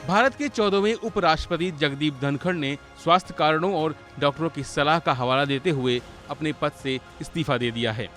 भारत के 14वें उपराष्ट्रपति जगदीप धनखड़ ने स्वास्थ्य कारणों और डॉक्टरों की सलाह का हवाला देते हुए अपने पद से इस्तीफा दे दिया है।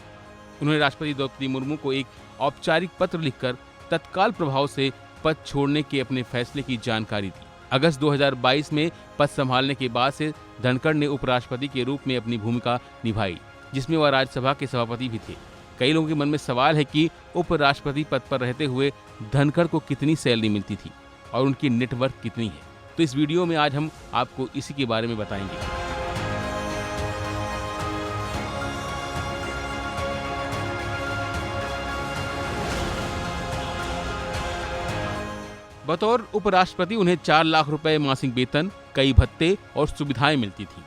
उन्होंने राष्ट्रपति द्रौपदी मुर्मू को एक औपचारिक पत्र लिखकर तत्काल प्रभाव से पद छोड़ने के अपने फैसले की जानकारी दी। अगस्त 2022 में पद संभालने के बाद से धनखड़ ने उपराष्ट्रपति के रूप में अपनी भूमिका निभाई, जिसमें वह राज्यसभा के सभापति भी थे। कई लोगों के मन में सवाल है कि उपराष्ट्रपति पद पर रहते हुए धनखड़ को कितनी सैलरी मिलती थी और उनकी नेटवर्थ कितनी है। तो इस वीडियो में आज हम आपको इसी के बारे में बताएंगे। बतौर उपराष्ट्रपति उन्हें 4 लाख रुपए मासिक वेतन, कई भत्ते और सुविधाएं मिलती थी।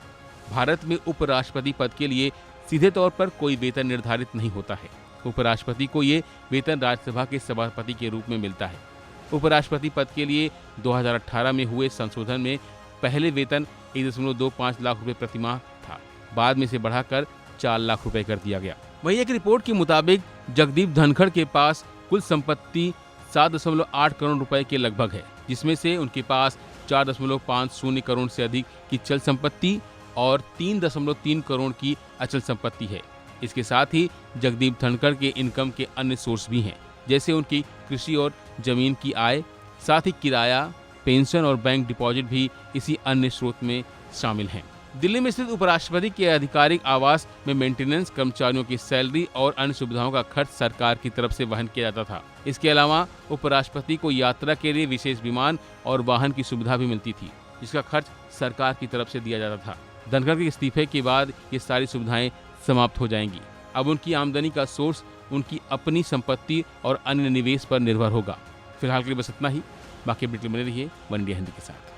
भारत में उपराष्ट्रपति पद के लिए सीधे तौर पर कोई वेतन निर्धारित नहीं होता है। उपराष्ट्रपति को ये वेतन राज्यसभा के सभापति के रूप में मिलता है। उपराष्ट्रपति पद के लिए 2018 में हुए संशोधन में पहले वेतन 1.25 लाख रुपए प्रति माह था, बाद में इसे बढ़ाकर 4 लाख रुपए कर दिया गया। वहीं एक रिपोर्ट के मुताबिक जगदीप धनखड़ के पास कुल संपत्ति 7.8 करोड़ रुपए के लगभग है, जिसमें से उनके पास 4.50 करोड़ से अधिक की चल संपत्ति और 3.3 करोड़ की अचल संपत्ति है। इसके साथ ही जगदीप धनखड़ के इनकम के अन्य सोर्स भी हैं, जैसे उनकी कृषि और जमीन की आय, साथ ही किराया, पेंशन और बैंक डिपॉजिट भी इसी अन्य स्रोत में शामिल हैं। दिल्ली में स्थित उपराष्ट्रपति के आधिकारिक आवास में मेंटेनेंस, कर्मचारियों की सैलरी और अन्य सुविधाओं का खर्च सरकार की तरफ से वहन किया जाता था। इसके अलावा उपराष्ट्रपति को यात्रा के लिए विशेष विमान और वाहन की सुविधा भी मिलती थी, जिसका खर्च सरकार की तरफ से दिया जाता था। धनखड़ के इस्तीफे के बाद ये सारी सुविधाएं समाप्त हो जाएंगी। अब उनकी आमदनी का सोर्स उनकी अपनी संपत्ति और अन्य निवेश पर निर्भर होगा। फिलहाल के लिए बस इतना ही। बाकी अपडेट बने रहिए वन इंडिया हिंदी के साथ।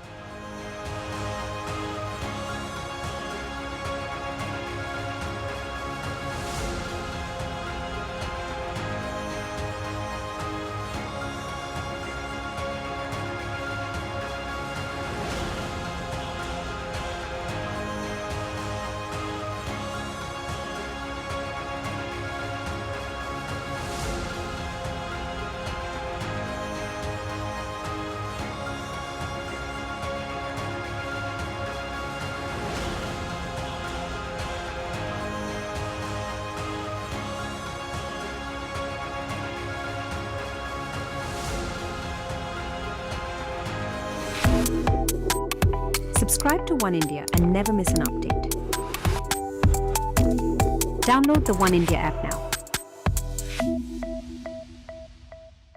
Subscribe to One India and never miss an update. Download the One India app now.